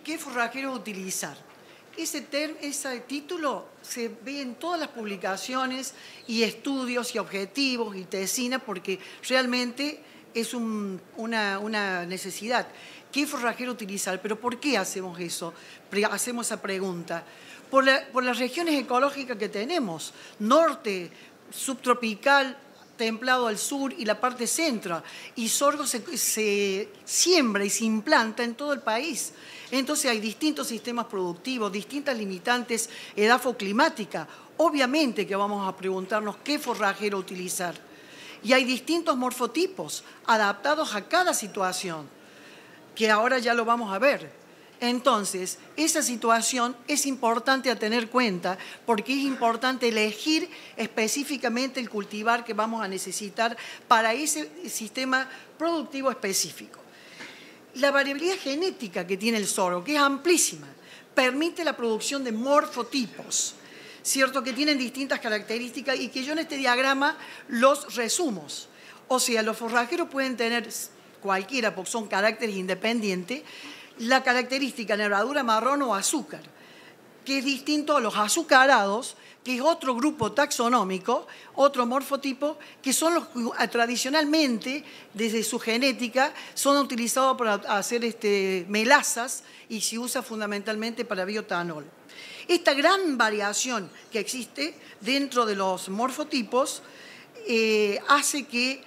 ¿Qué forrajero utilizar? Ese título se ve en todas las publicaciones y estudios y objetivos y tesinas porque realmente es una necesidad. ¿Qué forrajero utilizar? ¿Pero por qué hacemos eso? Hacemos esa pregunta. Por las regiones ecológicas que tenemos, norte, subtropical, templado al sur y la parte centro. Y sorgo se siembra y se implanta en todo el país. Entonces hay distintos sistemas productivos, distintas limitantes edafoclimáticas. Obviamente que vamos a preguntarnos qué forrajero utilizar. Y hay distintos morfotipos adaptados a cada situación, que ahora ya lo vamos a ver. Entonces, esa situación es importante a tener cuenta porque es importante elegir específicamente el cultivar que vamos a necesitar para ese sistema productivo específico. La variabilidad genética que tiene el sorgo, que es amplísima, permite la producción de morfotipos, ¿cierto? Que tienen distintas características y que yo en este diagrama los resumo. O sea, los forrajeros pueden tener cualquiera porque son caracteres independientes, la característica nervadura marrón o azúcar, que es distinto a los azucarados, que es otro grupo taxonómico, otro morfotipo, que son los que tradicionalmente, desde su genética, son utilizados para hacer melasas y se usa fundamentalmente para biotanol. Esta gran variación que existe dentro de los morfotipos hace que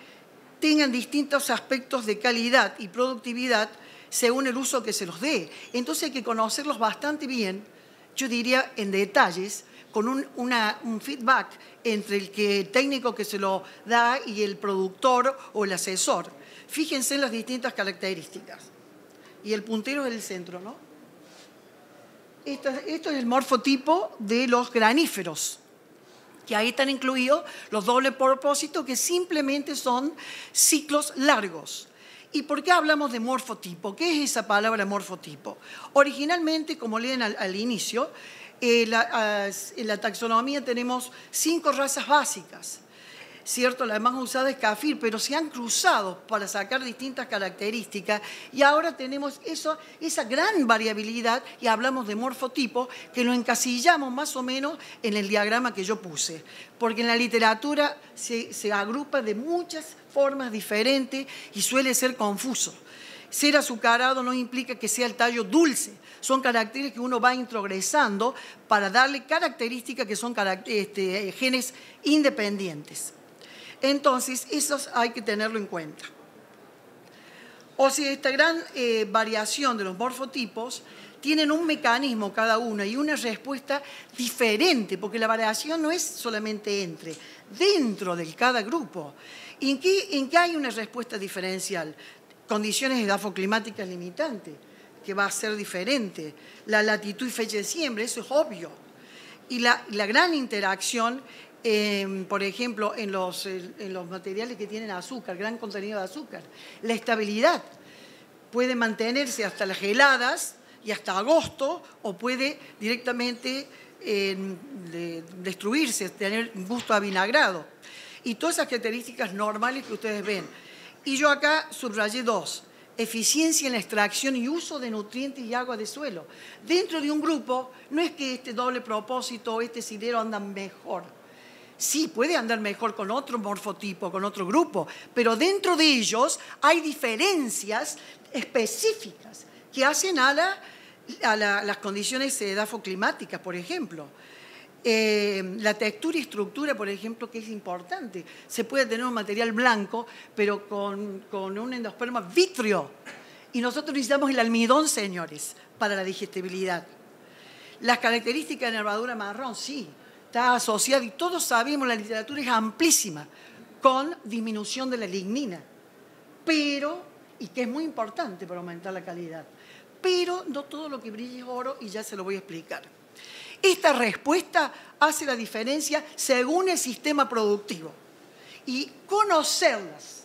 tengan distintos aspectos de calidad y productividad según el uso que se los dé. Entonces hay que conocerlos bastante bien, yo diría en detalles, con un feedback entre el técnico que se lo da y el productor o el asesor. Fíjense en las distintas características. Y el puntero es el centro, ¿no? Esto es el morfotipo de los graníferos, que ahí están incluidos los doble propósito, que simplemente son ciclos largos. ¿Y por qué hablamos de morfotipo? ¿Qué es esa palabra morfotipo? Originalmente, como leen al inicio, en la taxonomía tenemos 5 razas básicas, ¿cierto? La más usada es Cafir, pero se han cruzado para sacar distintas características y ahora tenemos esa gran variabilidad y hablamos de morfotipo que lo encasillamos más o menos en el diagrama que yo puse, porque en la literatura se agrupa de muchas formas diferentes y suele ser confuso. Ser azucarado no implica que sea el tallo dulce, son caracteres que uno va introgresando para darle características que son genes independientes. Entonces, eso hay que tenerlo en cuenta. O sea, esta gran variación de los morfotipos tienen un mecanismo cada uno y una respuesta diferente, porque la variación no es solamente dentro de cada grupo. ¿En qué hay una respuesta diferencial? Condiciones edafoclimáticas limitantes, que va a ser diferente. La latitud y fecha de siembra, eso es obvio. Y la gran interacción, por ejemplo, en los materiales que tienen azúcar, gran contenido de azúcar. La estabilidad puede mantenerse hasta las heladas y hasta agosto, o puede directamente destruirse, tener un gusto avinagrado. Y todas esas características normales que ustedes ven. Y yo acá subrayé 2. Eficiencia en la extracción y uso de nutrientes y agua de suelo. Dentro de un grupo, no es que este doble propósito o este silero andan mejor. Sí, puede andar mejor con otro morfotipo, con otro grupo, pero dentro de ellos hay diferencias específicas que hacen a las condiciones edafoclimáticas, por ejemplo. La textura y estructura, por ejemplo, que es importante. Se puede tener un material blanco, pero con un endosperma vítreo. Y nosotros necesitamos el almidón, señores, para la digestibilidad. Las características de nervadura marrón, sí, está asociada, y todos sabemos, la literatura es amplísima, con disminución de la lignina. Pero, y que es muy importante para aumentar la calidad, pero no todo lo que brilla es oro, y ya se lo voy a explicar. Esta respuesta hace la diferencia según el sistema productivo. Y conocerlas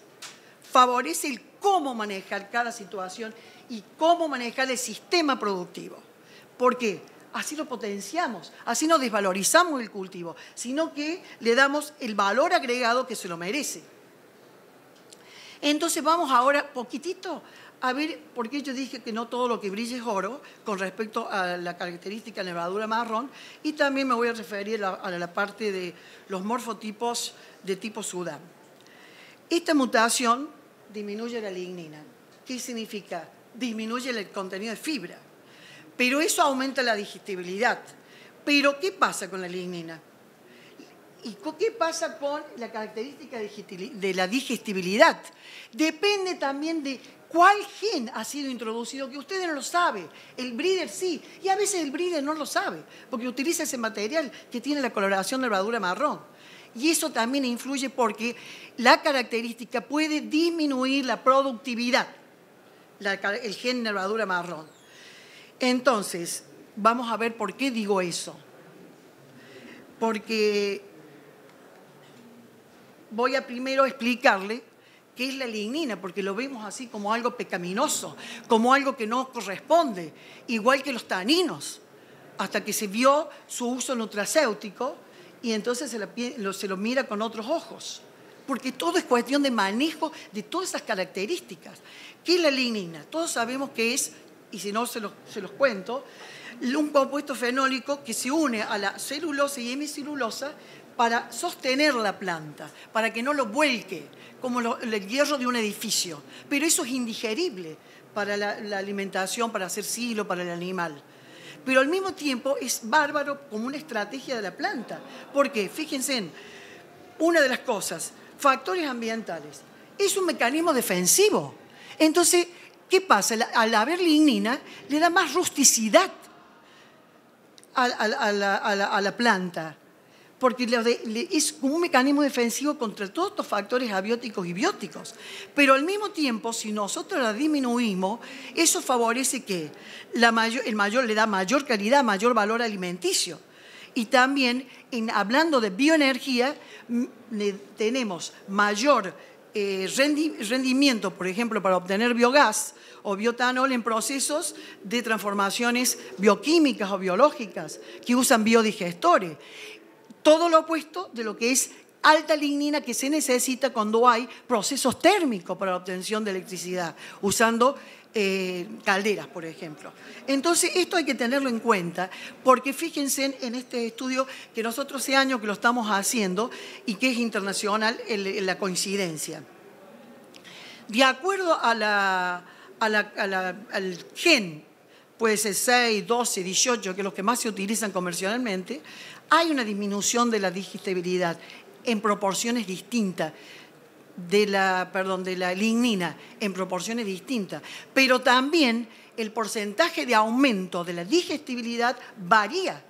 favorece el cómo manejar cada situación y cómo manejar el sistema productivo. ¿Por qué? Así lo potenciamos, así no desvalorizamos el cultivo, sino que le damos el valor agregado que se lo merece. Entonces vamos ahora poquitito a ver por qué yo dije que no todo lo que brilla es oro con respecto a la característica nervadura marrón, y también me voy a referir a la parte de los morfotipos de tipo Sudán. Esta mutación disminuye la lignina. ¿Qué significa? Disminuye el contenido de fibra, pero eso aumenta la digestibilidad. ¿Pero qué pasa con la lignina? ¿Y qué pasa con la característica de la digestibilidad? Depende también de cuál gen ha sido introducido, que usted no lo sabe. El breeder sí, y a veces el breeder no lo sabe, porque utiliza ese material que tiene la coloración nervadura marrón. Y eso también influye porque la característica puede disminuir la productividad, el gen nervadura marrón. Entonces, vamos a ver por qué digo eso. Porque voy a primero explicarle qué es la lignina, porque lo vemos así como algo pecaminoso, como algo que no corresponde, igual que los taninos, hasta que se vio su uso nutracéutico y entonces se lo mira con otros ojos, porque todo es cuestión de manejo de todas esas características. ¿Qué es la lignina? Todos sabemos que es, y si no se los cuento, un compuesto fenólico que se une a la celulosa y hemicelulosa para sostener la planta, para que no lo vuelque, como el hierro de un edificio. Pero eso es indigerible para la alimentación, para hacer silo, para el animal. Pero al mismo tiempo es bárbaro como una estrategia de la planta. ¿Por qué? Fíjense en una de las cosas, factores ambientales. Es un mecanismo defensivo. Entonces, ¿qué pasa? Al haber lignina, le da más rusticidad a la planta, porque es como un mecanismo defensivo contra todos estos factores abióticos y bióticos. Pero al mismo tiempo, si nosotros la disminuimos, eso favorece que le da mayor calidad, mayor valor alimenticio. Y también, hablando de bioenergía, tenemos mayor rendimiento, por ejemplo, para obtener biogás o biotanol en procesos de transformaciones bioquímicas o biológicas que usan biodigestores. Todo lo opuesto de lo que es alta lignina que se necesita cuando hay procesos térmicos para la obtención de electricidad, usando calderas, por ejemplo. Entonces, esto hay que tenerlo en cuenta, porque fíjense en este estudio que nosotros hace años que lo estamos haciendo y que es internacional la coincidencia. De acuerdo al gen, puede ser 6, 12, 18, que es los que más se utilizan comercialmente, hay una disminución de la digestibilidad en proporciones distintas, de la lignina en proporciones distintas, pero también el porcentaje de aumento de la digestibilidad varía.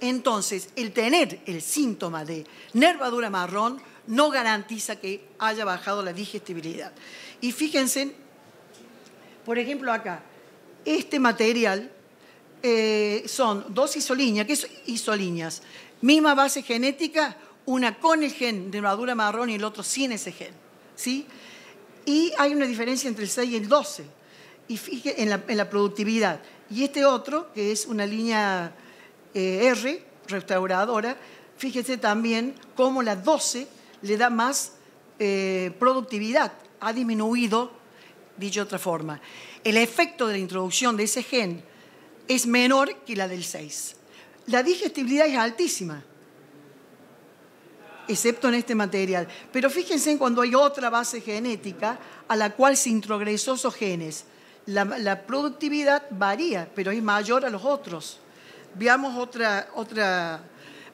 Entonces, el tener el síntoma de nervadura marrón no garantiza que haya bajado la digestibilidad. Y fíjense, por ejemplo acá, este material son dos isolíneas. ¿Qué es isolíneas? Misma base genética, una con el gen de nervadura marrón y el otro sin ese gen, ¿sí? Y hay una diferencia entre el 6 y el 12 y fíjense en la productividad. Y este otro, que es una línea R, restauradora, fíjese también cómo la 12 le da más productividad. Ha disminuido, dicho de otra forma. El efecto de la introducción de ese gen es menor que la del 6. La digestibilidad es altísima, excepto en este material. Pero fíjense en cuando hay otra base genética a la cual se introgresó esos genes. La productividad varía, pero es mayor a los otros. Veamos otra.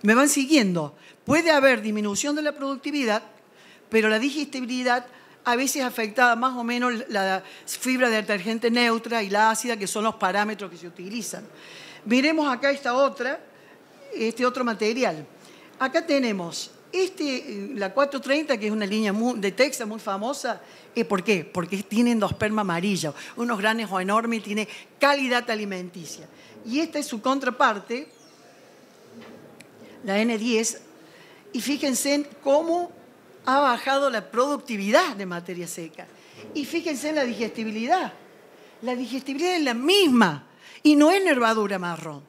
¿Me van siguiendo? Puede haber disminución de la productividad, pero la digestibilidad a veces afectada más o menos la fibra detergente neutra y la ácida, que son los parámetros que se utilizan. Miremos acá este otro material. Acá tenemos la 430, que es una línea de Texas muy famosa. ¿Por qué? Porque tiene endosperma amarillo, unos granos enormes y tiene calidad alimenticia. Y esta es su contraparte, la N10, y fíjense en cómo ha bajado la productividad de materia seca. Y fíjense en la digestibilidad. La digestibilidad es la misma y no es nervadura marrón.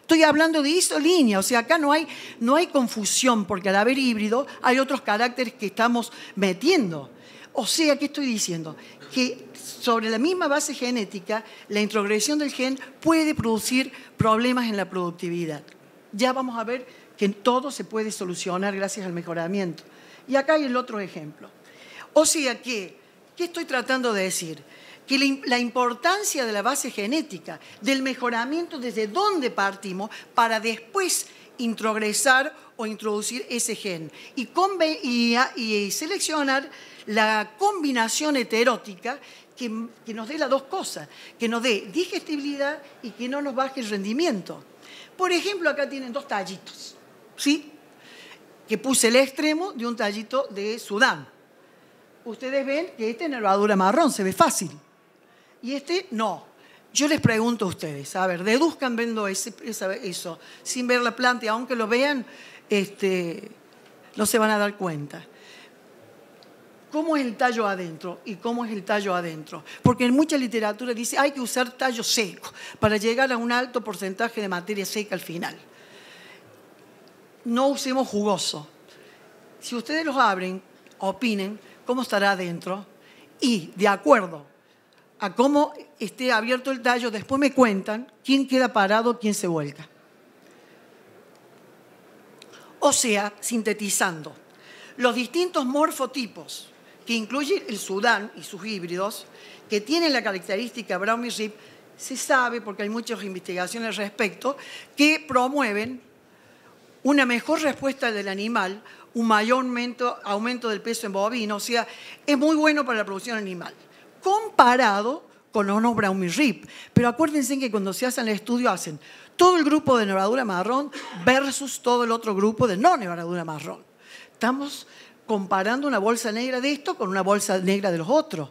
Estoy hablando de isolínea, o sea, acá no hay confusión, porque al haber híbrido hay otros caracteres que estamos metiendo. O sea, ¿qué estoy diciendo? que sobre la misma base genética, la introgresión del gen puede producir problemas en la productividad. Ya vamos a ver que todo se puede solucionar gracias al mejoramiento. Y acá hay el otro ejemplo. O sea que, ¿qué estoy tratando de decir? Que la importancia de la base genética, del mejoramiento desde dónde partimos para después introgresar o introducir ese gen y seleccionar la combinación heterótica que nos dé las dos cosas, que nos dé digestibilidad y que no nos baje el rendimiento. Por ejemplo, acá tienen dos tallitos, ¿sí? Que puse el extremo de un tallito de Sudán. Ustedes ven que este es nervadura marrón, se ve fácil. Y este no. Yo les pregunto a ustedes, a ver, deduzcan viendo eso, sin ver la planta, y aunque lo vean, no se van a dar cuenta. ¿Cómo es el tallo adentro? ¿Y cómo es el tallo adentro? Porque en mucha literatura dice hay que usar tallo seco para llegar a un alto porcentaje de materia seca al final. No usemos jugoso. Si ustedes los abren, opinen cómo estará adentro y de acuerdo a cómo esté abierto el tallo, después me cuentan quién queda parado, quién se vuelca. O sea, sintetizando, los distintos morfotipos que incluye el Sudán y sus híbridos, que tienen la característica Brown-Rip, se sabe, porque hay muchas investigaciones al respecto, que promueven una mejor respuesta del animal, un mayor aumento del peso en bovino, o sea, es muy bueno para la producción animal, comparado con los no Brown-Rip. Pero acuérdense que cuando se hacen el estudio hacen todo el grupo de nervadura marrón versus todo el otro grupo de no nervadura marrón. Estamos comparando una bolsa negra de esto con una bolsa negra de los otros.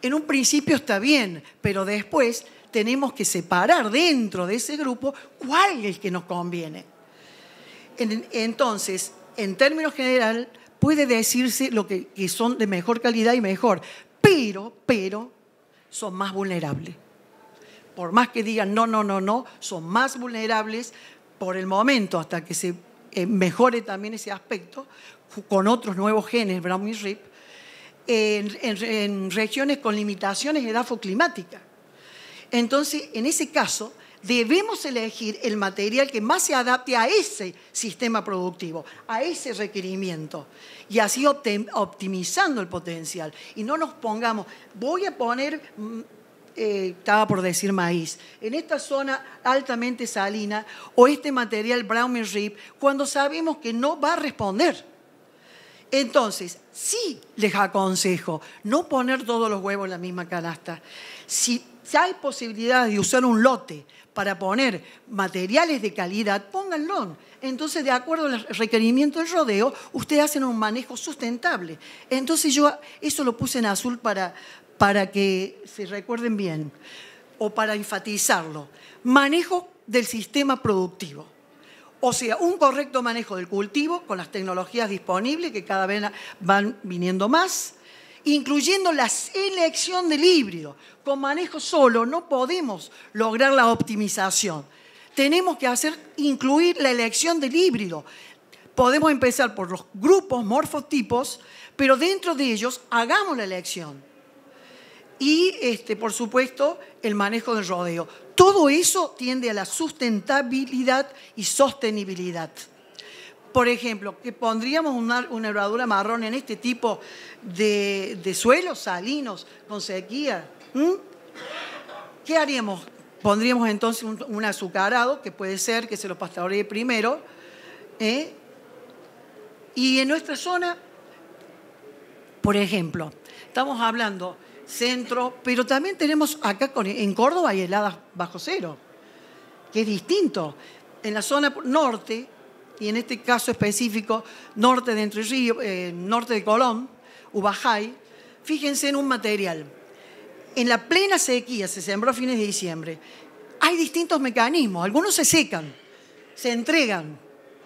En un principio está bien, pero después tenemos que separar dentro de ese grupo cuál es el que nos conviene. Entonces, en términos general, puede decirse lo que son de mejor calidad y mejor, pero son más vulnerables. Por más que digan no, son más vulnerables por el momento hasta que se mejore también ese aspecto con otros nuevos genes, Brown-Rip, en regiones con limitaciones edafoclimáticas. Entonces, en ese caso, debemos elegir el material que más se adapte a ese sistema productivo, a ese requerimiento, y así optimizando el potencial. Y no nos pongamos, voy a poner, estaba por decir maíz, en esta zona altamente salina, o este material Brown-Rip, cuando sabemos que no va a responder. Entonces, sí les aconsejo no poner todos los huevos en la misma canasta. Si hay posibilidad de usar un lote para poner materiales de calidad, pónganlo. Entonces, de acuerdo al requerimiento del rodeo, ustedes hacen un manejo sustentable. Entonces, yo eso lo puse en azul para que se recuerden bien o para enfatizarlo. Manejo del sistema productivo. O sea, un correcto manejo del cultivo con las tecnologías disponibles que cada vez van viniendo más, incluyendo la selección del híbrido. Con manejo solo no podemos lograr la optimización. Tenemos que incluir la elección del híbrido. Podemos empezar por los grupos morfotipos, pero dentro de ellos hagamos la elección. Y, por supuesto, el manejo del rodeo. Todo eso tiende a la sustentabilidad y sostenibilidad. Por ejemplo, que pondríamos una nervadura marrón en este tipo de suelos salinos con sequía. ¿Qué haríamos? Pondríamos entonces un azucarado, que puede ser que se lo pastoree primero. Y en nuestra zona, por ejemplo, estamos hablando centro, pero también tenemos acá en Córdoba hay heladas bajo cero, que es distinto. En la zona norte, y en este caso específico, norte de Entre Ríos, norte de Colón, Ubajay, fíjense en un material. En la plena sequía, se sembró a fines de diciembre, hay distintos mecanismos. Algunos se secan, se entregan,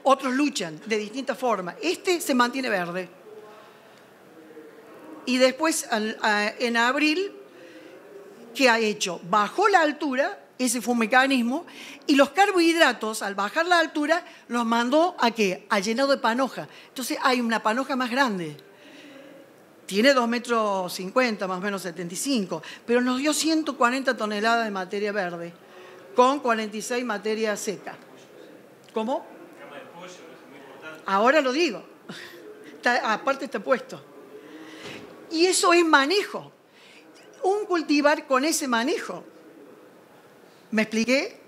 otros luchan de distintas formas. Este se mantiene verde. Y después, en abril, ¿qué ha hecho? Bajó la altura, ese fue un mecanismo, y los carbohidratos, al bajar la altura, los mandó ¿a qué? A llenado de panoja. Entonces hay una panoja más grande. tiene 2,50 metros, más o menos 75, pero nos dio 140 toneladas de materia verde, con 46 materia seca. ¿Cómo? Ahora lo digo. Aparte está puesto. Y eso es manejo. Un cultivar con ese manejo. ¿Me expliqué?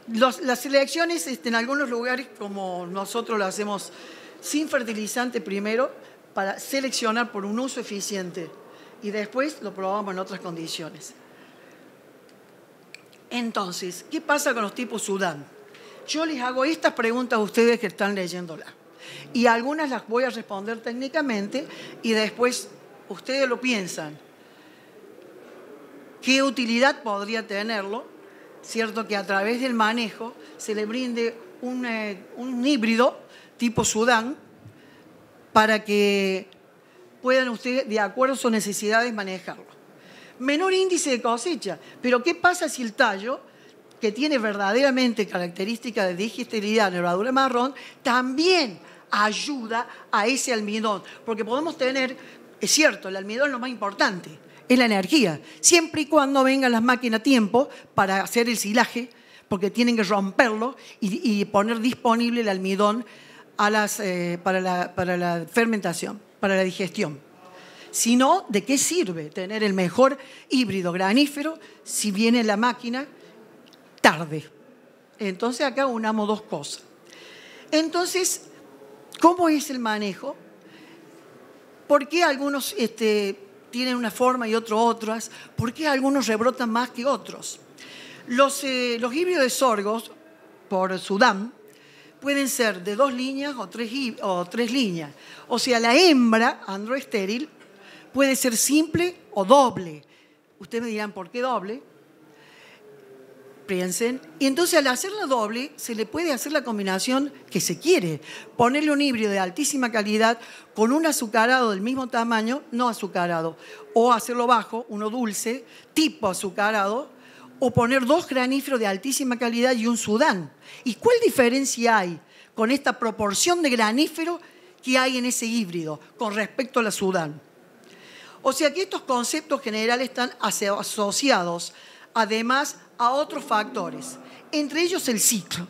Las selecciones en algunos lugares, como nosotros lo hacemos sin fertilizante primero, para seleccionar por un uso eficiente. Y después lo probamos en otras condiciones. Entonces, ¿qué pasa con los tipos Sudán? Yo les hago estas preguntas a ustedes que están leyéndola. Y algunas las voy a responder técnicamente y después ustedes lo piensan. ¿Qué utilidad podría tenerlo? Cierto que a través del manejo se le brinde un híbrido tipo Sudán para que puedan ustedes, de acuerdo a sus necesidades, manejarlo. Menor índice de cosecha, pero ¿qué pasa si el tallo, que tiene verdaderamente características de digestibilidad, nervadura marrón, también ayuda a ese almidón? Porque podemos tener, es cierto, el almidón es lo más importante, es la energía, siempre y cuando vengan las máquinas a tiempo para hacer el silaje, porque tienen que romperlo y poner disponible el almidón para la fermentación, para la digestión. Si no, ¿de qué sirve tener el mejor híbrido granífero si viene la máquina tarde? Entonces acá unamos dos cosas. Entonces, ¿cómo es el manejo? ¿Por qué algunos tienen una forma y otras? ¿Por qué algunos rebrotan más que otros? Los híbridos de sorgos por Sudán pueden ser de 2 líneas o 3 líneas. O sea, la hembra androestéril puede ser simple o doble. Ustedes me dirán, ¿por qué doble? Piensen. Y entonces al hacerla doble, se le puede hacer la combinación que se quiere. Ponerle un híbrido de altísima calidad con un azucarado del mismo tamaño, no azucarado, o hacerlo bajo, uno dulce, tipo azucarado, o poner 2 graníferos de altísima calidad y un Sudán. ¿Y cuál diferencia hay con esta proporción de granífero que hay en ese híbrido con respecto a la Sudán? O sea que estos conceptos generales están asociados además a otros factores, entre ellos el ciclo.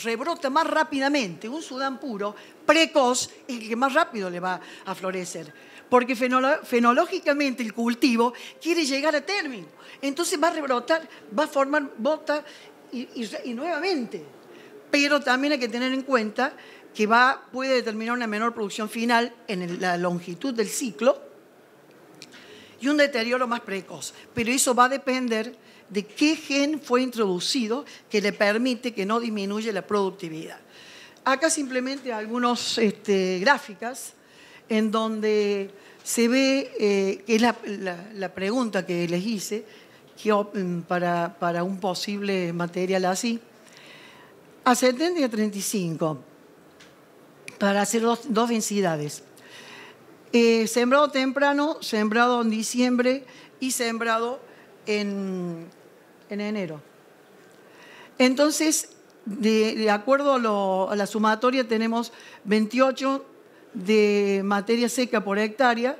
Rebrota más rápidamente, un Sudán puro, precoz, es el que más rápido le va a florecer, porque fenológicamente el cultivo quiere llegar a término. Entonces va a rebrotar, va a formar bota y nuevamente. Pero también hay que tener en cuenta que puede determinar una menor producción final en la longitud del ciclo y un deterioro más precoz. Pero eso va a depender de qué gen fue introducido que le permite que no disminuya la productividad. Acá simplemente algunas gráficas en donde se ve, que es la pregunta que les hice, para un posible material así, a 70 y a 35, para hacer dos densidades. Sembrado temprano, sembrado en diciembre y sembrado en enero. Entonces, de acuerdo a la sumatoria, tenemos 28 de materia seca por hectárea,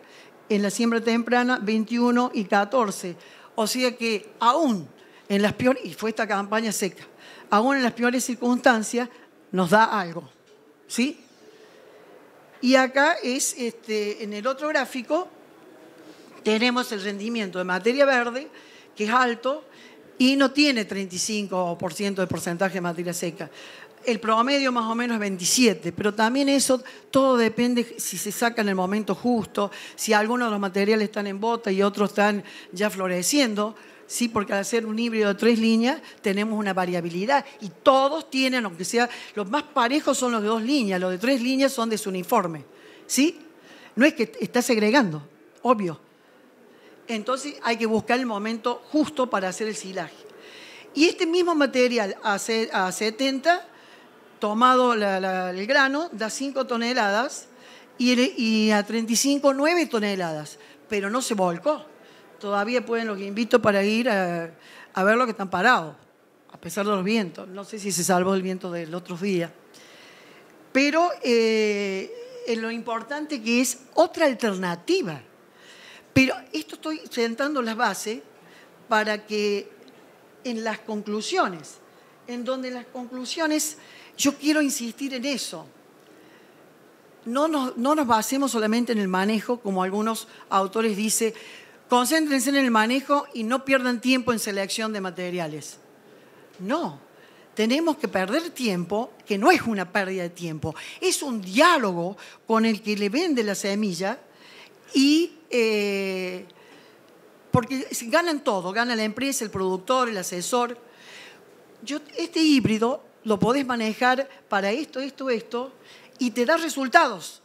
en la siembra temprana 21 y 14. O sea que aún en las peores, y fue esta campaña seca, aún en las peores circunstancias nos da algo, ¿sí? Y acá en el otro gráfico tenemos el rendimiento de materia verde, que es alto y no tiene 35% de porcentaje de materia seca. El promedio más o menos es 27%, pero también eso todo depende si se saca en el momento justo, si algunos de los materiales están en bota y otros están ya floreciendo, ¿sí? Porque al hacer un híbrido de 3 líneas tenemos una variabilidad y todos tienen, aunque sea, los más parejos son los de 2 líneas, los de 3 líneas son desuniforme, ¿sí? No es que está segregando, obvio. Entonces hay que buscar el momento justo para hacer el silaje. Y este mismo material a 70, tomado el grano, da 5 toneladas y a 35, 9 toneladas, pero no se volcó. Todavía los invito para ir a ver lo que están parados, a pesar de los vientos. No sé si se salvó el viento del otro día. Pero en lo importante que es otra alternativa. Pero esto estoy sentando las bases para que en las conclusiones, en donde las conclusiones, yo quiero insistir en eso. No nos basemos solamente en el manejo, como algunos autores dicen, concéntrense en el manejo y no pierdan tiempo en selección de materiales. No, tenemos que perder tiempo, que no es una pérdida de tiempo, es un diálogo con el que le vende la semilla y porque ganan todo, gana la empresa, el productor, el asesor. Este híbrido lo podés manejar para esto, y te da resultados.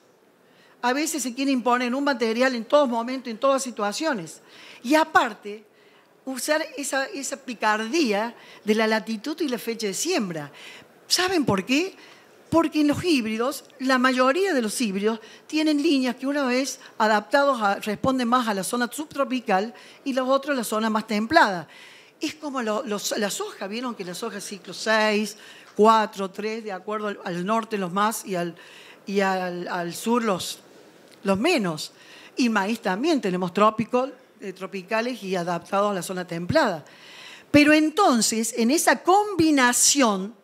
A veces se quiere imponer un material en todos momentos, en todas situaciones. Y aparte, usar esa picardía de la latitud y la fecha de siembra. ¿Saben por qué? Porque en los híbridos, la mayoría de los híbridos tienen líneas que una vez adaptados responden más a la zona subtropical y los otros a la zona más templada. Es como la soja, ¿vieron que la soja es ciclo 6, 4, 3, de acuerdo al norte los más y al sur los menos? Y maíz también, tenemos tropicales y adaptados a la zona templada. Pero entonces, en esa combinación,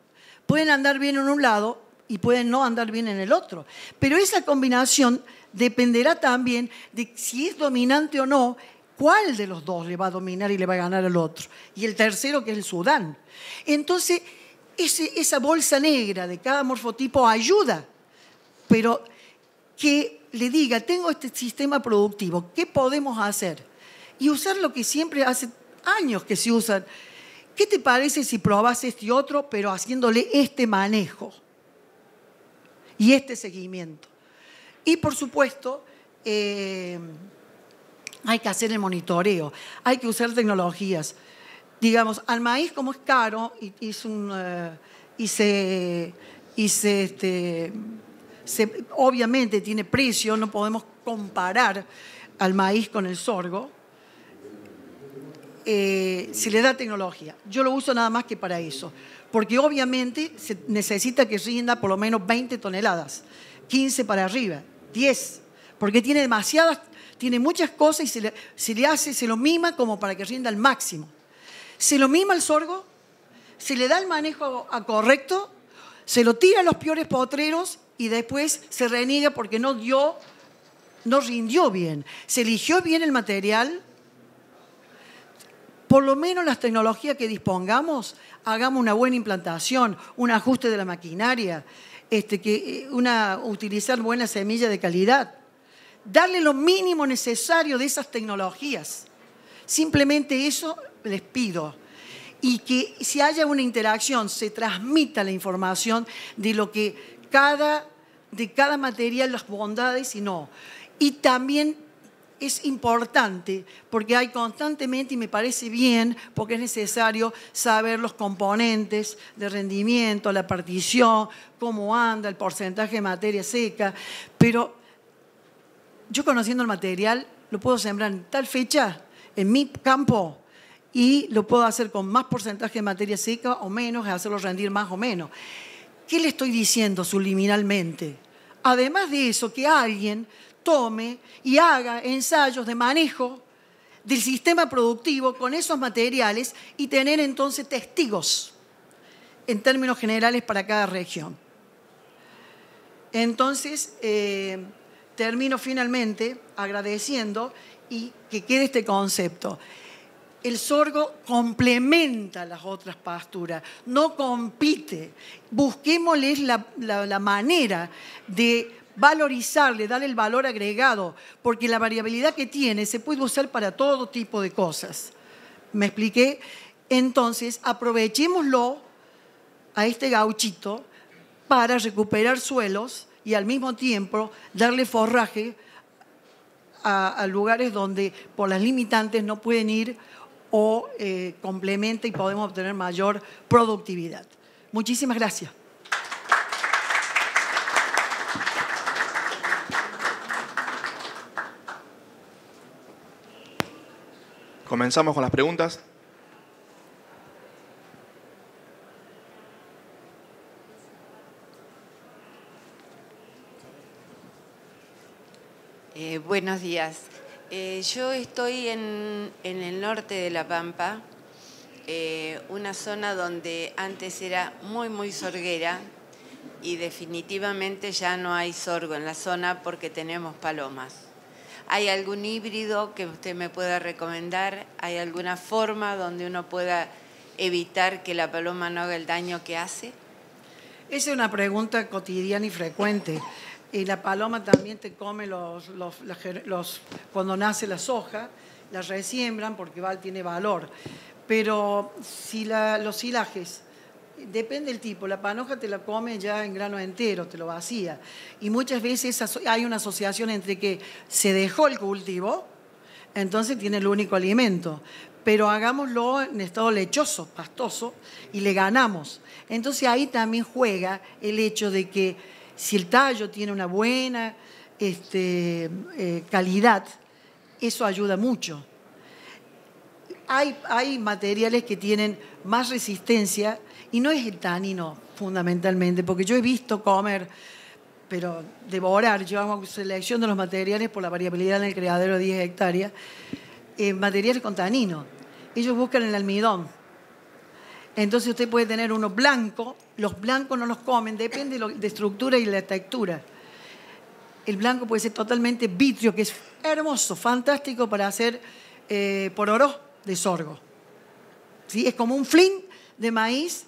pueden andar bien en un lado y pueden no andar bien en el otro. Pero esa combinación dependerá también de si es dominante o no, cuál de los dos le va a dominar y le va a ganar al otro. Y el tercero, que es el Sudán. Entonces, esa bolsa negra de cada morfotipo ayuda, pero que le diga, tengo este sistema productivo, ¿qué podemos hacer? Y usar lo que siempre hace años que se usan. ¿Qué te parece si probas este y otro, pero haciéndole este manejo y este seguimiento? Y por supuesto, hay que hacer el monitoreo, hay que usar tecnologías. Digamos, al maíz, como es caro obviamente tiene precio, no podemos comparar al maíz con el sorgo, se le da tecnología. Yo lo uso nada más que para eso, porque obviamente se necesita que rinda por lo menos 20 toneladas, 15 para arriba, 10, porque tiene muchas cosas y se lo mima como para que rinda al máximo. Se lo mima al sorgo, se le da el manejo correcto, se lo tira a los peores potreros y después se reniega porque no rindió bien. Se eligió bien el material. Por lo menos las tecnologías que dispongamos, hagamos una buena implantación, un ajuste de la maquinaria, utilizar buena semilla de calidad. Darle lo mínimo necesario de esas tecnologías. Simplemente eso les pido. Y que si haya una interacción, se transmita la información de lo que de cada material, las bondades y no. Y también es importante, porque hay constantemente, y me parece bien, porque es necesario saber los componentes de rendimiento, la partición, cómo anda, el porcentaje de materia seca, pero yo conociendo el material, lo puedo sembrar en tal fecha, en mi campo, y lo puedo hacer con más porcentaje de materia seca o menos, hacerlo rendir más o menos. ¿Qué le estoy diciendo subliminalmente? Además de eso, que alguien tome y haga ensayos de manejo del sistema productivo con esos materiales y tener entonces testigos en términos generales para cada región. Entonces, termino finalmente agradeciendo y que quede este concepto. El sorgo complementa las otras pasturas, no compite. Busquémosles la manera de valorizarle, darle el valor agregado, porque la variabilidad que tiene se puede usar para todo tipo de cosas. ¿Me expliqué? Entonces, aprovechémoslo a este gauchito para recuperar suelos y al mismo tiempo darle forraje a lugares donde por las limitantes no pueden ir o complementa y podemos obtener mayor productividad. Muchísimas gracias. Comenzamos con las preguntas. Buenos días. Yo estoy en el norte de La Pampa, una zona donde antes era muy sorguera y definitivamente ya no hay sorgo en la zona porque tenemos palomas. ¿Hay algún híbrido que usted me pueda recomendar? ¿Hay alguna forma donde uno pueda evitar que la paloma no haga el daño que hace? Esa es una pregunta cotidiana y frecuente. La paloma también te come cuando nace la soja, la resiembran porque tiene valor. Pero si los silajes, depende del tipo, la panoja te la come ya en grano entero, te lo vacía. Y muchas veces hay una asociación entre que se dejó el cultivo, entonces tiene el único alimento. Pero hagámoslo en estado lechoso, pastoso, y le ganamos. Entonces ahí también juega el hecho de que si el tallo tiene una buena calidad, eso ayuda mucho. Hay materiales que tienen más resistencia y no es el tanino fundamentalmente, porque yo he visto comer, pero devorar, yo hago selección de los materiales por la variabilidad en el criadero de 10 hectáreas, materiales con tanino. Ellos buscan el almidón. Entonces usted puede tener uno blanco, los blancos no los comen, depende de estructura y la textura. El blanco puede ser totalmente vitrio, que es hermoso, fantástico para hacer pororó de sorgo. ¿Sí? Es como un flin de maíz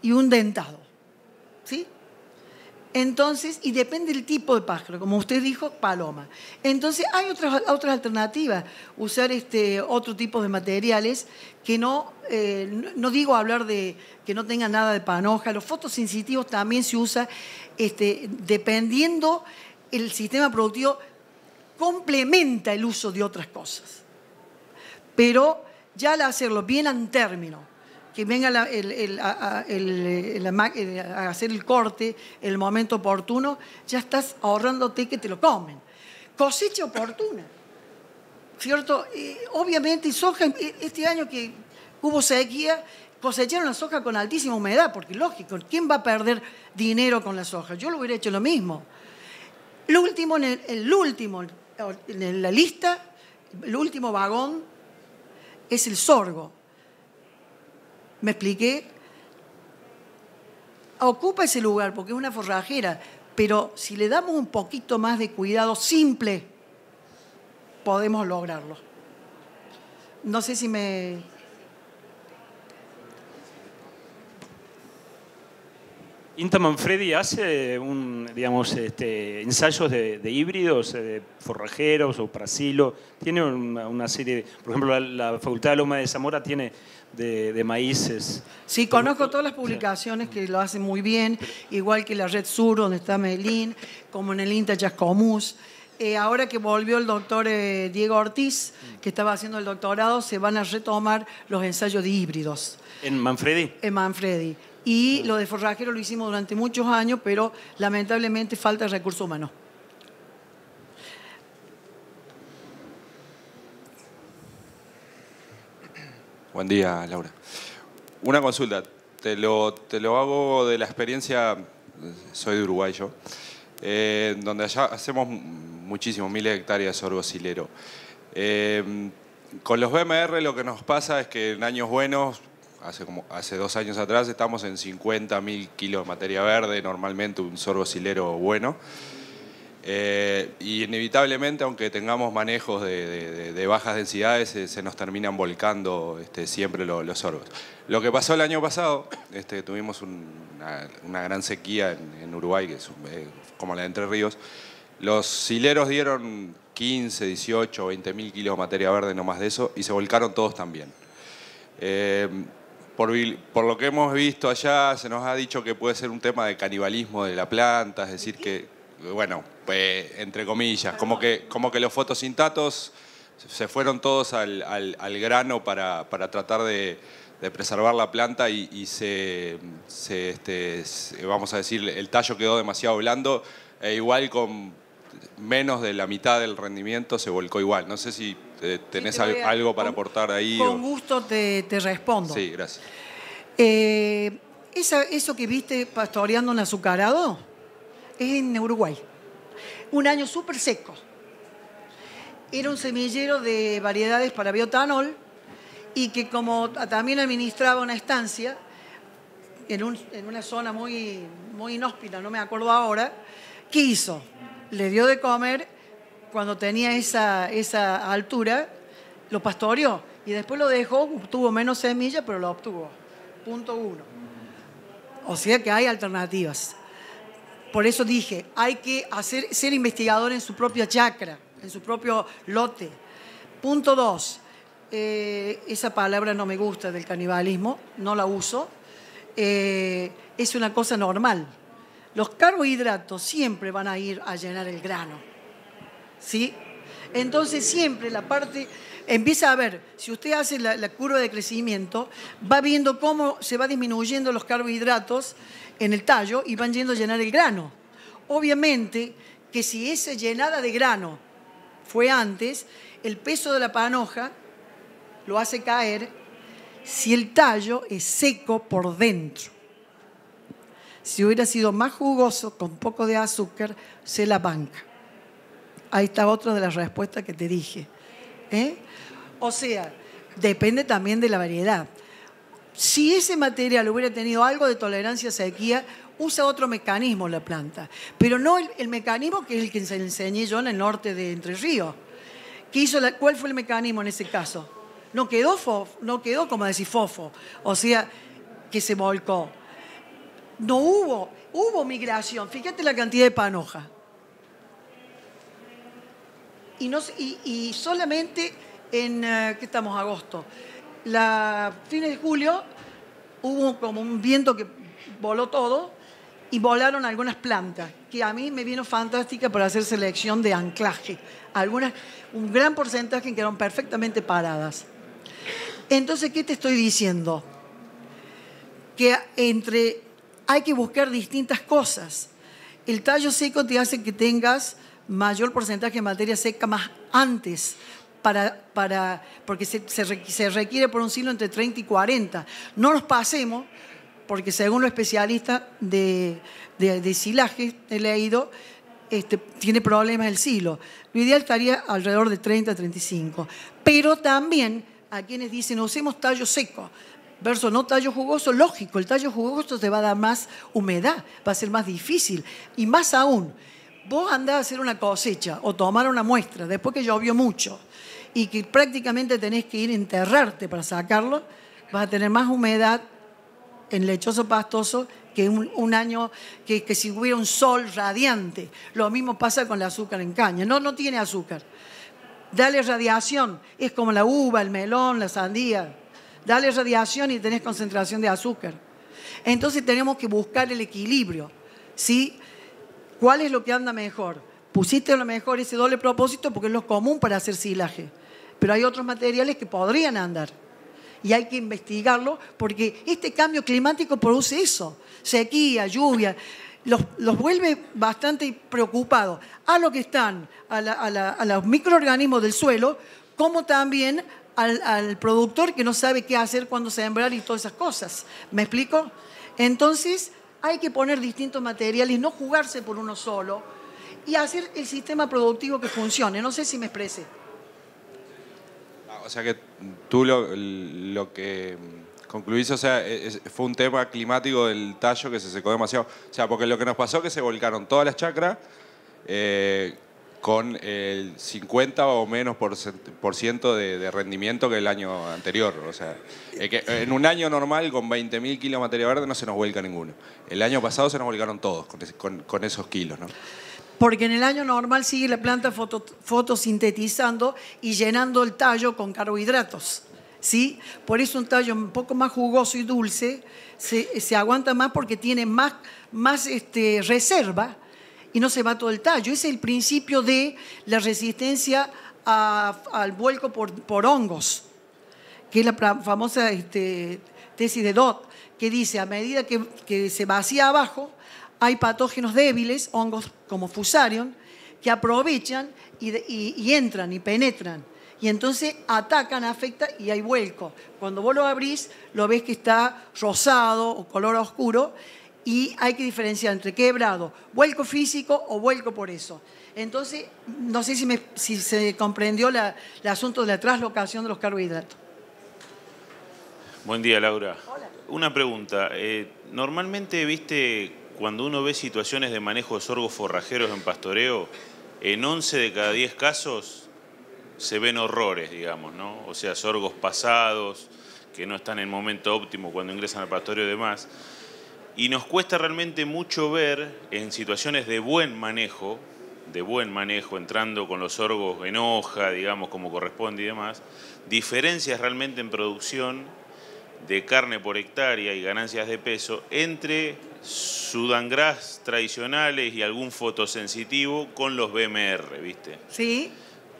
y un dentado. ¿Sí? Entonces, y depende del tipo de pájaro, como usted dijo, paloma. Entonces, hay otras alternativas, usar otro tipo de materiales que no digo hablar de que no tengan nada de panoja. Los fotosensitivos también se usa dependiendo el sistema productivo, complementa el uso de otras cosas. Pero ya al hacerlo bien en término, que venga a hacer el corte, el momento oportuno, ya estás ahorrándote que te lo comen. Cosecha oportuna, ¿cierto? Obviamente soja, este año que hubo sequía, cosecharon la soja con altísima humedad, porque lógico, ¿quién va a perder dinero con la soja? Yo lo hubiera hecho lo mismo. El último en la lista, el último vagón es el sorgo. ¿Me expliqué? Ocupa ese lugar porque es una forrajera, pero si le damos un poquito más de cuidado simple, podemos lograrlo. No sé si me... INTA Manfredi hace ensayos de híbridos, de forrajeros o para silo. Tiene una serie, por ejemplo, la Facultad de Loma de Zamora tiene de maíces. Sí, conozco todas las publicaciones que lo hacen muy bien, igual que la Red Sur, donde está Melín, como en el INTA Chascomús. Ahora que volvió el doctor Diego Ortiz, que estaba haciendo el doctorado, se van a retomar los ensayos de híbridos. ¿En Manfredi? En Manfredi. Y lo de forrajero lo hicimos durante muchos años, pero lamentablemente falta recurso humano. Buen día, Laura. Una consulta. Te lo hago de la experiencia, soy de Uruguay yo, donde allá hacemos muchísimos, miles de hectáreas de sorgo silero. Con los BMR lo que nos pasa es que en años buenos, hace 2 años atrás, estamos en 50.000 kilos de materia verde, normalmente un sorgo silero bueno. Y inevitablemente, aunque tengamos manejos de bajas densidades, se nos terminan volcando siempre los sorgos. Lo que pasó el año pasado, tuvimos una gran sequía en Uruguay, que es como la de Entre Ríos. Los sileros dieron 15, 18, 20.000 kilos de materia verde, no más de eso, y se volcaron todos también. Por lo que hemos visto allá, se nos ha dicho que puede ser un tema de canibalismo de la planta, es decir, que, bueno, pues, entre comillas, como que los fotosintatos se fueron todos al grano para tratar de preservar la planta y vamos a decir, el tallo quedó demasiado blando, e igual con menos de la mitad del rendimiento se volcó igual. No sé si tenés algo para aportar ahí. Con gusto te respondo. Sí, gracias. Eso que viste pastoreando un azucarado es en Uruguay. Un año súper seco. era un semillero de variedades para bioetanol y que como también administraba una estancia en una zona muy, muy inhóspita, no me acuerdo ahora, ¿qué hizo? Le dio de comer cuando tenía esa altura, lo pastoreó y después lo dejó, obtuvo menos semillas, pero lo obtuvo. Punto 1. O sea que hay alternativas. Por eso dije, hay que ser investigador en su propia chacra, en su propio lote. Punto 2. Esa palabra no me gusta del canibalismo, no la uso. Es una cosa normal. Los carbohidratos siempre van a ir a llenar el grano, ¿sí? Entonces siempre la parte, empieza a ver, si usted hace la curva de crecimiento, va viendo cómo se va disminuyendo los carbohidratos en el tallo y van yendo a llenar el grano. Obviamente que si esa llenada de grano fue antes, el peso de la panoja lo hace caer si el tallo es seco por dentro. Si hubiera sido más jugoso, con poco de azúcar, se la banca. Ahí está otra de las respuestas que te dije. O sea, depende también de la variedad. Si ese material hubiera tenido algo de tolerancia a sequía, usa otro mecanismo la planta. Pero no el mecanismo que es el que se enseñé yo en el norte de Entre Ríos. ¿Cuál fue el mecanismo en ese caso? No quedó como decir fofo. O sea, que se volcó. No hubo migración. Fíjate la cantidad de panoja. Y solamente en, ¿qué estamos? Agosto. Fines de julio hubo como un viento que voló todo y volaron algunas plantas, que a mí me vino fantástica para hacer selección de anclaje. Un gran porcentaje quedaron perfectamente paradas. Entonces, ¿qué te estoy diciendo? Que hay que buscar distintas cosas. El tallo seco te hace que tengas mayor porcentaje de materia seca más antes, porque se requiere por un silo entre 30 y 40. No nos pasemos, porque según los especialistas de silaje, he leído, tiene problemas el silo. Lo ideal estaría alrededor de 30 a 35. Pero también a quienes dicen usemos tallo seco versus no tallo jugoso, lógico, el tallo jugoso te va a dar más humedad, va a ser más difícil. Y más aún, vos andás a hacer una cosecha o tomar una muestra después que llovió mucho y que prácticamente tenés que ir a enterrarte para sacarlo, vas a tener más humedad en lechoso pastoso que un año que si hubiera un sol radiante. Lo mismo pasa con el azúcar en caña. No tiene azúcar. Dale radiación, es como la uva, el melón, la sandía. Dale radiación y tenés concentración de azúcar. Entonces tenemos que buscar el equilibrio, ¿sí? ¿Cuál es lo que anda mejor? Pusiste a lo mejor ese doble propósito porque es lo común para hacer silaje. Pero hay otros materiales que podrían andar. Y hay que investigarlo porque este cambio climático produce eso. Sequía, lluvia. Los vuelve bastante preocupados a lo que están, a los microorganismos del suelo, como también al productor que no sabe qué hacer cuando sembrar y todas esas cosas. ¿Me explico? Entonces hay que poner distintos materiales, no jugarse por uno solo y hacer el sistema productivo que funcione. No sé si me expresé. O sea que tú lo que concluís, o sea, fue un tema climático del tallo que se secó demasiado. O sea, porque lo que nos pasó es que se volcaron todas las chacras con el 50 o menos por ciento de rendimiento que el año anterior. O sea, que en un año normal con 20.000 kilos de materia verde no se nos vuelca ninguno. El año pasado se nos volcaron todos con esos kilos, ¿no? Porque en el año normal sigue la planta fotosintetizando y llenando el tallo con carbohidratos, ¿sí? Por eso un tallo un poco más jugoso y dulce se aguanta más porque tiene más reserva y no se va todo el tallo. Ese es el principio de la resistencia al vuelco por hongos, que es la famosa tesis de Dott, que dice a medida que se vacía abajo, hay patógenos débiles, hongos como Fusarium, que aprovechan y entran y penetran. Y entonces atacan, afectan y hay vuelco. Cuando vos lo abrís, lo ves que está rosado o color oscuro y hay que diferenciar entre quebrado, vuelco físico o vuelco por eso. Entonces, no sé si se comprendió el asunto de la traslocación de los carbohidratos. Buen día, Laura. Hola. Una pregunta. Normalmente, viste, cuando uno ve situaciones de manejo de sorgos forrajeros en pastoreo, en 11 de cada 10 casos se ven horrores, digamos, ¿no? O sea, sorgos pasados, que no están en el momento óptimo cuando ingresan al pastoreo y demás. Y nos cuesta realmente mucho ver en situaciones de buen manejo, entrando con los sorgos en hoja, digamos, como corresponde y demás, diferencias realmente en producción de carne por hectárea y ganancias de peso entre Sudangras tradicionales y algún fotosensitivo con los BMR, ¿viste? Sí.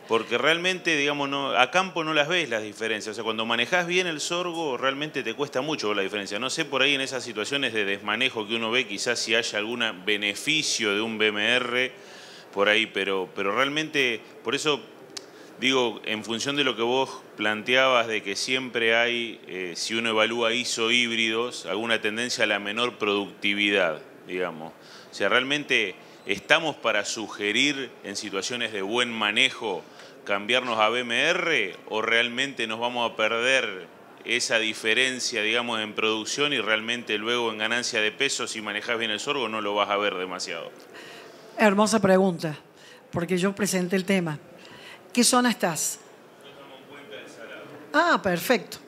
Porque realmente, digamos, a campo no las ves las diferencias. O sea, cuando manejás bien el sorgo, realmente te cuesta mucho ver la diferencia. No sé por ahí en esas situaciones de desmanejo que uno ve, quizás si haya algún beneficio de un BMR por ahí, pero realmente, por eso digo, en función de lo que vos planteabas de que siempre hay, si uno evalúa ISO híbridos, alguna tendencia a la menor productividad, digamos. O sea, realmente estamos para sugerir en situaciones de buen manejo cambiarnos a BMR o realmente nos vamos a perder esa diferencia, digamos, en producción y realmente luego en ganancia de peso, si manejás bien el sorgo, no lo vas a ver demasiado. Hermosa pregunta, porque yo presenté el tema. ¿Qué zona estás? No tomo en cuenta el salado. Ah, perfecto.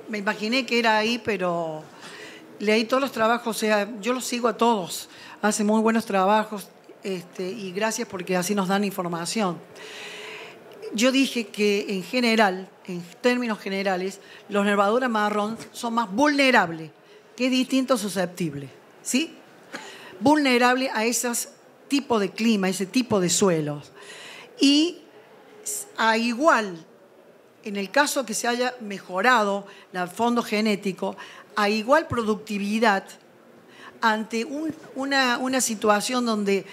Me imaginé que era ahí, pero leí todos los trabajos, o sea, yo los sigo a todos. Hacen muy buenos trabajos y gracias porque así nos dan información. Yo dije que en general, en términos generales, los nervaduras marrón son más vulnerables, que es distinto a susceptible, ¿sí? Vulnerable a esos tipos de clima, ese tipo de suelos. Y a igual, en el caso que se haya mejorado el fondo genético, a igual productividad, ante una situación donde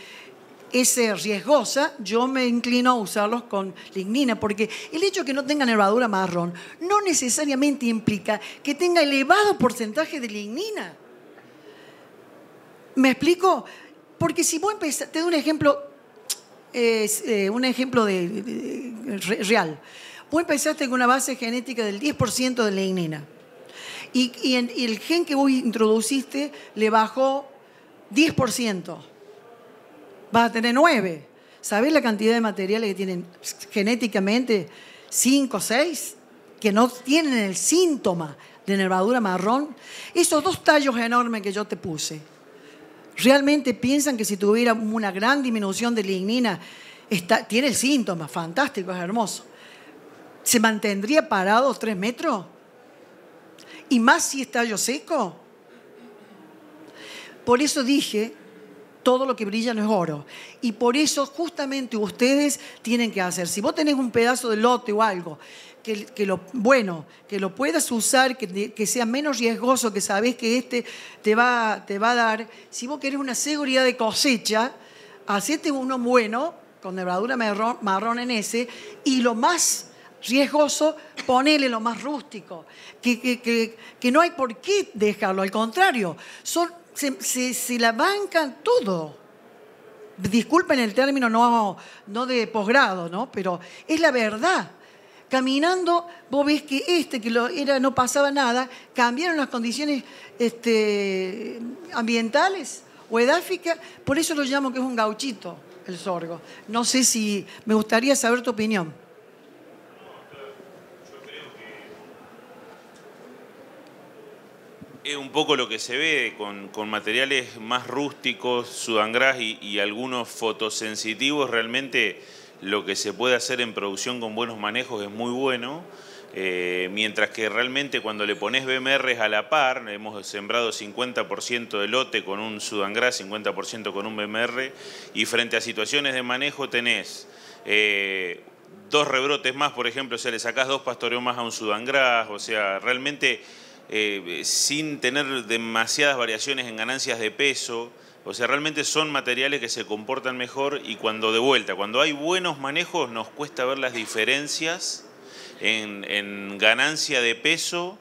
es riesgosa, yo me inclino a usarlos con lignina, porque el hecho de que no tenga nervadura marrón no necesariamente implica que tenga elevado porcentaje de lignina. ¿Me explico? Porque si vos empezás, te doy un ejemplo real. Vos empezaste con una base genética del 10% de lignina y el gen que vos introduciste le bajó 10%. Vas a tener 9. ¿Sabés la cantidad de materiales que tienen genéticamente 5, 6? Que no tienen el síntoma de nervadura marrón. Esos 2 tallos enormes que yo te puse, ¿realmente piensan que si tuviera una gran disminución de lignina, tiene el síntoma, fantástico, es hermoso, se mantendría parado 3 metros? ¿Y más si es tallo seco? Por eso dije, todo lo que brilla no es oro. Y por eso justamente ustedes tienen que hacer, si vos tenés un pedazo de lote o algo, que lo puedas usar, que sea menos riesgoso, que sabés que te va a dar. Si vos querés una seguridad de cosecha, hacete uno bueno, con nervadura marrón en ese, y lo más riesgoso, ponele lo más rústico. Que no hay por qué dejarlo, al contrario, se la bancan todo. Disculpen el término no de posgrado, ¿no? Pero es la verdad. Caminando, vos ves que no pasaba nada, cambiaron las condiciones ambientales o edáficas, por eso lo llamo que es un gauchito el sorgo. No sé si me gustaría saber tu opinión. Es un poco lo que se ve con materiales más rústicos, Sudangras y algunos fotosensitivos. Realmente lo que se puede hacer en producción con buenos manejos es muy bueno, mientras que realmente cuando le pones BMRs a la par, hemos sembrado 50% de lote con un Sudangras, 50% con un BMR, y frente a situaciones de manejo tenés 2 rebrotes más, por ejemplo, o sea, le sacás 2 pastoreos más a un Sudangras, o sea, realmente sin tener demasiadas variaciones en ganancias de peso. O sea, realmente son materiales que se comportan mejor y cuando hay buenos manejos nos cuesta ver las diferencias en ganancia de peso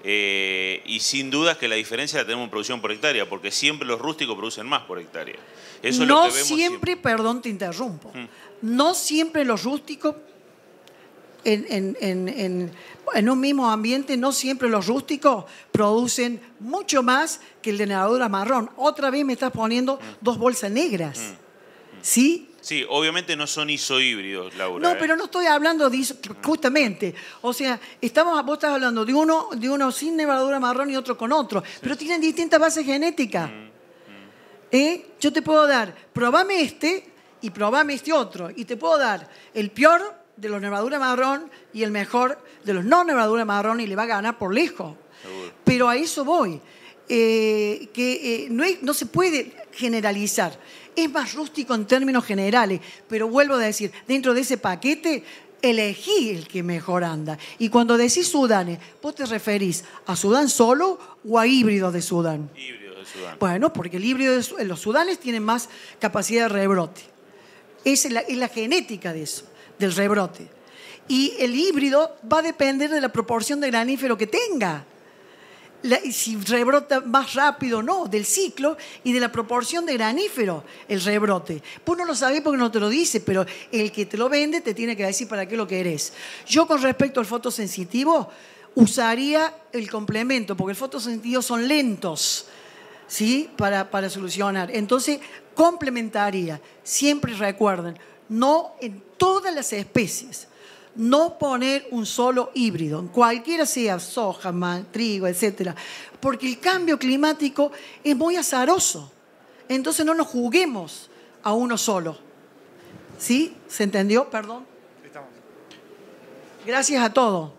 Y sin dudas que la diferencia la tenemos en producción por hectárea, porque siempre los rústicos producen más por hectárea. Eso es lo No que vemos siempre, perdón, te interrumpo. No siempre los rústicos, en un mismo ambiente, no siempre los rústicos producen mucho más que el de nervadura marrón. Otra vez me estás poniendo dos bolsas negras. ¿Sí? Sí, obviamente no son isohíbridos, Laura. No, pero no estoy hablando de eso, justamente. O sea, vos estás hablando de uno sin nervadura marrón y otro con otro, pero tienen distintas bases genéticas. Yo te puedo dar, probame este y probame este otro. Y te puedo dar el peor de los nervadura marrón y el mejor de los no nervadura marrón y le va a ganar por lejos. Seguro. Pero a eso voy. No se puede generalizar. Es más rústico en términos generales, pero vuelvo a decir, dentro de ese paquete elegí el que mejor anda. Y cuando decís Sudanes, ¿vos te referís a Sudán solo o a híbridos de Sudán? Híbridos de Sudán. Bueno, porque el híbrido los Sudanes tienen más capacidad de rebrote. Es la genética de eso, del rebrote. Y el híbrido va a depender de la proporción de granífero que tenga. Si rebrota más rápido o no, del ciclo y de la proporción de granífero, el rebrote. Vos no lo sabés porque no te lo dice, pero el que te lo vende te tiene que decir para qué lo querés. Yo con respecto al fotosensitivo usaría el complemento, porque el fotosensitivo son lentos, ¿sí? Para solucionar. Entonces, complementaría. Siempre recuerden, no en todas las especies. No poner un solo híbrido, cualquiera sea soja, trigo, etc. Porque el cambio climático es muy azaroso. Entonces no nos juguemos a uno solo. ¿Sí? ¿Se entendió? Perdón. Gracias a todos.